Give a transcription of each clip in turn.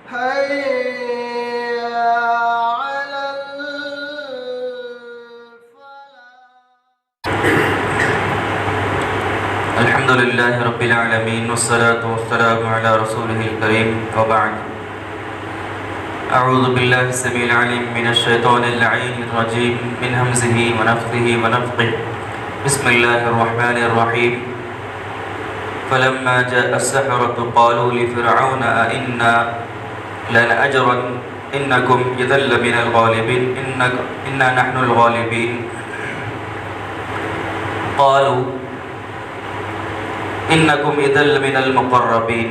حي على الفلاح. الحمد لله رب العالمين والصلاة والسلام على رسوله الكريم وبعد. أعوذ بالله السميع العليم من الشيطان اللعين الرجيم من همزه ونفخه ونفخه. بسم الله الرحمن الرحيم. فلما جاء السحرة قالوا لفرعون أئنا لنأجرن إنكم إذا لمن الغالبين إنا نحن الغالبين. قالوا إنكم إذا لمن المقربين.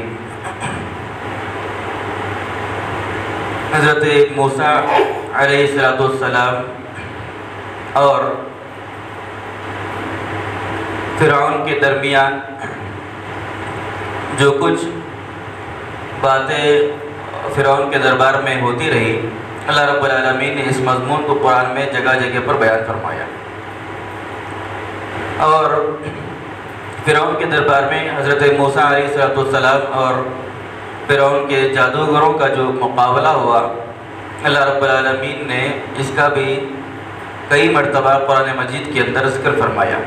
حضرت موسیٰ علیہ السلام اور فرعون کے درمیان جو کچھ باتیں فرعون کے دربار میں ہوتی رہی، اللہ رب العالمین نے اس مضمون کو قرآن میں جگہ جگہ پر بیان فرمایا. اور فرعون کے دربار میں حضرت موسیٰ علیہ السلام اور فرعون کے جادوگروں کا جو مقابلہ ہوا، اللہ رب العالمین نے اس کا بھی کئی مرتبہ قرآن مجید کے اندر ذکر فرمایا.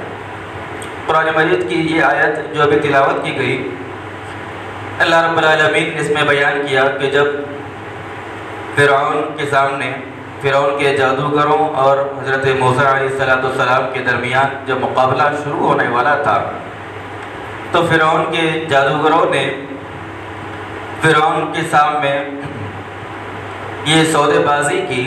قرآن مجید کی یہ آیت جو ابھی تلاوت کی گئی، اللہ رب العالمین نے اس میں بیان کیا کہ جب فرعون کے سامنے فرعون کے جادوگروں اور حضرت موسیٰ علیہ السلام کے درمیان جب مقابلہ شروع ہونے والا تھا، تو فرعون کے جادوگروں نے فرعون کے سامنے یہ سودے بازی کی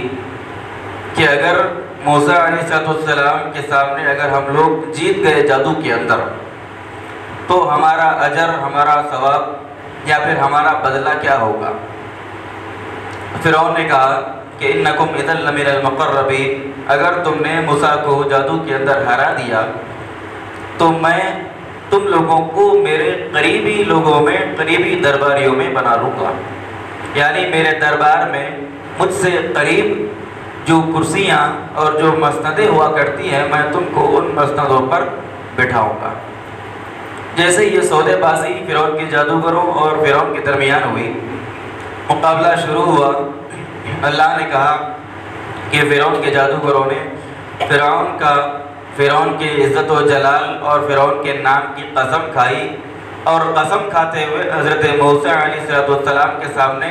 کہ اگر موسیٰ علیہ السلام کے سامنے اگر ہم لوگ جیت گئے جادو کے اندر، تو ہمارا اجر، ہمارا ثواب یا پھر ہمارا بدلہ کیا ہوگا. فرعون نے کہا کہ انکم اذا لمن المقربین، اگر تم نے موسیٰ کو جادو کے اندر ہرا دیا تو میں تم لوگوں کو میرے قریبی لوگوں میں، قریبی درباریوں میں بنا لوں گا. یعنی میرے دربار میں مجھ سے قریب جو کرسیاں اور جو مسندیں ہوا کرتی ہیں، میں تم کو ان مسندوں پر بٹھاؤں گا. جیسے یہ سودے بازی فرعون کے جادوگروں اور فرعون کے درمیان ہوئی، مقابلہ شروع ہوا، اللہ نے کہا کہ فرعون کے جادوگروں نے فرعون کے عزت و جلال اور فرعون کے نام کی قسم کھائی، اور قسم کھاتے ہوئے حضرت موسیٰ علیہ السلام کے سامنے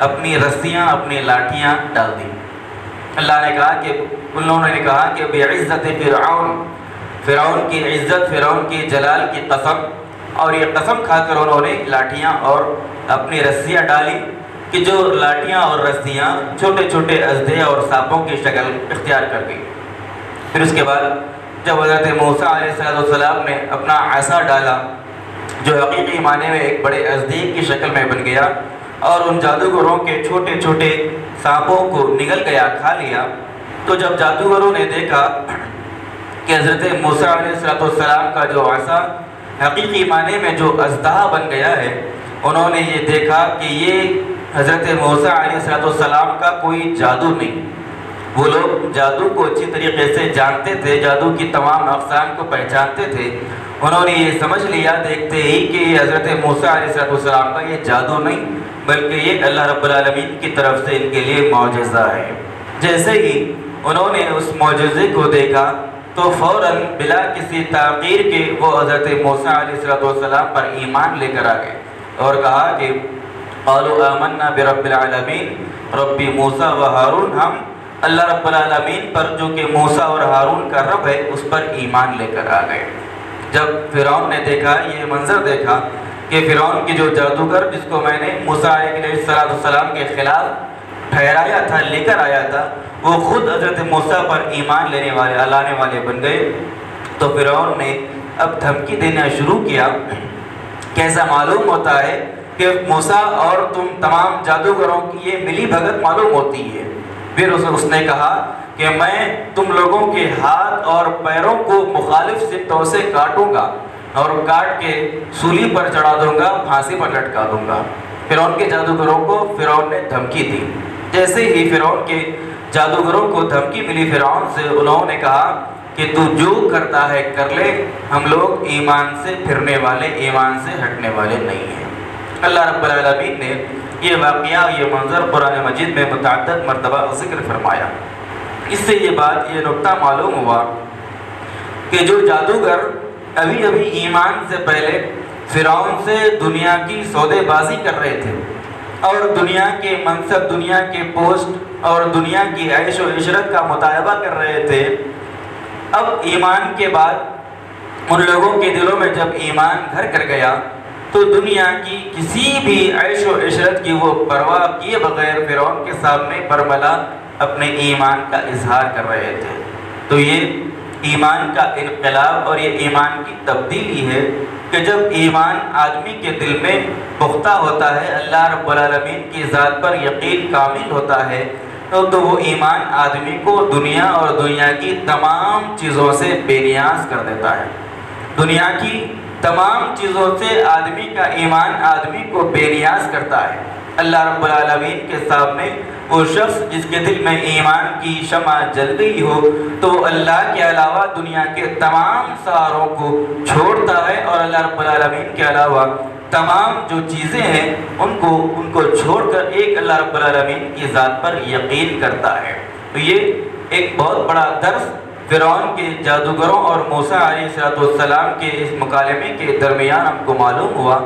اپنی رسیاں، اپنی لاٹھیاں ڈال دیں. اللہ نے کہا کہ انہوں نے کہا کہ بعزت فرعون کی عزت، فرعون کی جلال کی قسم، اور یہ قسم کھا کر انہوں نے لاٹھیاں اور اپنی رسیاں ڈالی کہ جو لاٹھیاں اور رسیاں چھوٹے چھوٹے اژدھے اور سانپوں کی شکل اختیار کر گئی. پھر اس کے بعد جب حضرت موسیٰ علیہ السلام نے اپنا عصا ڈالا جو حقیقی معنی میں ایک بڑے اژدھے کی شکل میں بن گیا اور ان جادوگروں کے چھوٹے چھوٹے سانپوں کو نگل گیا، کھا لیا، تو جب جادوگروں نے دیکھا کہ حضرت موسیٰ علیہ السلام کا جو عصا حقیقی معنی میں جو اژدہا بن گیا ہے، انہوں نے یہ دیکھا کہ یہ حضرت موسیٰ علیہ السلام کا کوئی جادو نہیں. وہ لوگ جادو کو اچھی طریقے سے جانتے تھے، جادو کی تمام اقسام کو پہچانتے تھے. انہوں نے یہ سمجھ لیا دیکھتے ہی کہ یہ حضرت موسیٰ علیہ السلام کا یہ جادو نہیں، بلکہ یہ اللہ رب العالمین کی طرف سے ان کے لیے معجزہ ہے. جیسے ہی انہوں نے اس معجزے کو دیکھا تو فوراً بلا کسی تاخیر کے وہ حضرت موسیٰ علیہ السلام پر ایمان لے کر آ گئے اور کہا کہ قالوا آمنا برب العالمین رب موسیٰ و ہارون، ہم اللہ رب العالمین پر جو کہ موسیٰ اور ہارون کا رب ہے اس پر ایمان لے کر آ گئے. جب فرعون نے دیکھا، یہ منظر دیکھا کہ فرعون کی جو جادوگر جس کو میں نے موسیٰ علیہ السلام کے خلاف ٹھہرایا تھا، لے کر آیا تھا، وہ خود حضرت موسیٰ پر ایمان لانے والے بن گئے. تو فرعون نے اب دھمکی دینا شروع کیا. کیسا معلوم ہوتا ہے کہ موسیٰ اور تم تمام جادوگروں کی یہ ملی بھگت معلوم ہوتی ہے. پھر اس نے کہا کہ میں تم لوگوں کے ہاتھ اور پیروں کو مخالف سمتوں سے کاٹوں گا اور کاٹ کے سولی پر چڑھا دوں گا، پھانسی پر لٹکا دوں گا. فرعون کے جادوگروں کو فرعون نے دھمکی دی. جیسے ہی فرعون کے جادوگروں کو دھمکی ملی فرعون سے، انہوں نے کہا کہ تو جو کرتا ہے کر لے، ہم لوگ ایمان سے پھرنے والے، ایمان سے ہٹنے والے نہیں ہیں. اللہ رب العالمین نے یہ واقعہ یہ منظر قرآن مجید میں متعدد مرتبہ ذکر فرمایا۔ اس سے یہ بات یہ نقطہ معلوم ہوا کہ جو جادوگر ابھی ابھی ایمان سے پہلے فرعون سے دنیا کی سودے بازی کر رہے تھے اور دنیا کے منصب، دنیا کے پوسٹ اور دنیا کی عیش و عشرت کا مطالبہ کر رہے تھے، اب ایمان کے بعد ان لوگوں کے دلوں میں جب ایمان گھر کر گیا تو دنیا کی کسی بھی عیش و عشرت کی وہ پرواہ کیے بغیر فرعون کے سامنے برملا اپنے ایمان کا اظہار کر رہے تھے۔ تو یہ ایمان کا انقلاب اور یہ ایمان کی تبدیلی ہے کہ جب ایمان آدمی کے دل میں پختہ ہوتا ہے، اللہ رب العالمین کی ذات پر یقین کامل ہوتا ہے، تو وہ ایمان آدمی کو دنیا اور دنیا کی تمام چیزوں سے بے نیاز کر دیتا ہے۔ دنیا کی تمام چیزوں سے آدمی کا ایمان آدمی کو بے نیاز کرتا ہے۔ اللہ رب العالمین کے سامنے وہ شخص جس کے دل میں ایمان کی شمع جل گئی ہو تو وہ اللہ کے علاوہ دنیا کے تمام سہاروں کو چھوڑتا ہے اور اللہ رب العالمین کے علاوہ تمام جو چیزیں ہیں ان کو چھوڑ کر ایک اللہ رب العالمین کی ذات پر یقین کرتا ہے۔ تو یہ ایک بہت بڑا درس فرعون کے جادوگروں اور موسیٰ علیہ السلام کے اس مکالمے کے درمیان ہم کو معلوم ہوا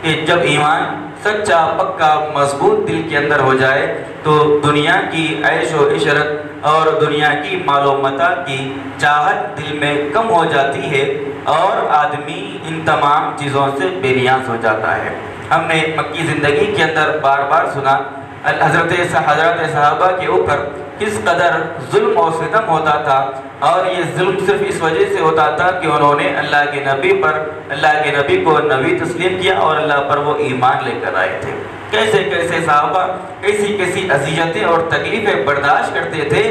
کہ جب ایمان سچا پکا مضبوط دل کے اندر ہو جائے تو دنیا کی عیش و عشرت اور دنیا کی مال و متاع کی چاہت دل میں کم ہو جاتی ہے اور آدمی ان تمام چیزوں سے بے نیاز ہو جاتا ہے۔ ہم نے مکی زندگی کے اندر بار بار سنا حضرت صحابہ کے اوپر کس قدر ظلم و ستم ہوتا تھا، اور یہ ظلم صرف اس وجہ سے ہوتا تھا کہ انہوں نے اللہ کے نبی کو نبی تسلیم کیا اور اللہ پر وہ ایمان لے کر آئے تھے۔ کیسے کیسے صحابہ کیسی اذیتیں اور تکلیفیں برداشت کرتے تھے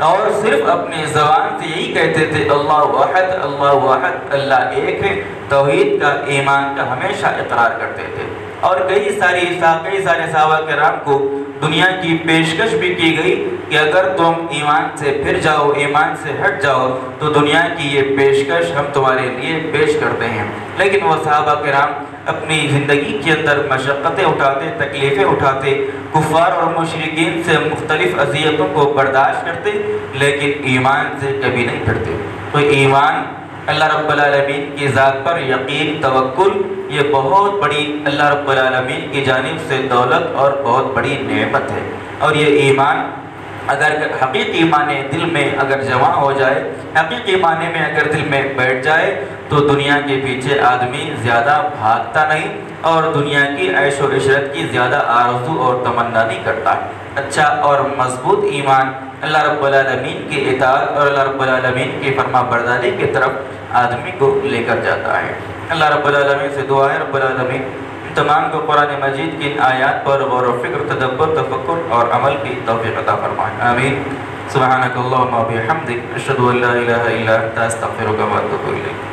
اور صرف اپنے زبان سے یہی کہتے تھے اللہ واحد، اللہ واحد، اللہ ایک ہے، توحید کا ایمان کا ہمیشہ اقرار کرتے تھے۔ اور کئی سارے صحابہ کرام کو دنیا کی پیشکش بھی کی گئی کہ اگر تم ایمان سے پھر جاؤ، ایمان سے ہٹ جاؤ تو دنیا کی یہ پیشکش ہم تمہارے لیے پیش کرتے ہیں، لیکن وہ صحابہ کرام اپنی زندگی کے اندر مشقتیں اٹھاتے، تکلیفیں اٹھاتے، کفار اور مشرکین سے مختلف اذیتوں کو برداشت کرتے، لیکن ایمان سے کبھی نہیں پھرتے۔ تو ایمان، اللہ رب العالمین کی ذات پر یقین، توکل، یہ بہت بڑی اللہ رب العالمین کی جانب سے دولت اور بہت بڑی نعمت ہے۔ اور یہ ایمان اگر حقیقی معنی دل میں اگر جمع ہو جائے، حقیقی معنی میں اگر دل میں بیٹھ جائے تو دنیا کے پیچھے آدمی زیادہ بھاگتا نہیں اور دنیا کی عیش و عشرت کی زیادہ آرزو اور تمنا نہیں کرتا۔ اچھا اور مضبوط ایمان اللہ رب العالمین کی اطاعت اور اللہ رب العالمین کی فرما برداری کی طرف آدمی کو لے کر جاتا ہے۔ اللہ رب العالمین سے دعا ہے رب العالمین تمام کو قرآن مجید کی آیات پر غور و فکر، تدبر، تفکر اور عمل کی توفیق عطا فرمائے، آمین۔ سبحانک اللہم و بحمدک، اشہد ان لا الہ الا انت، استغفرک و اتوب الیک۔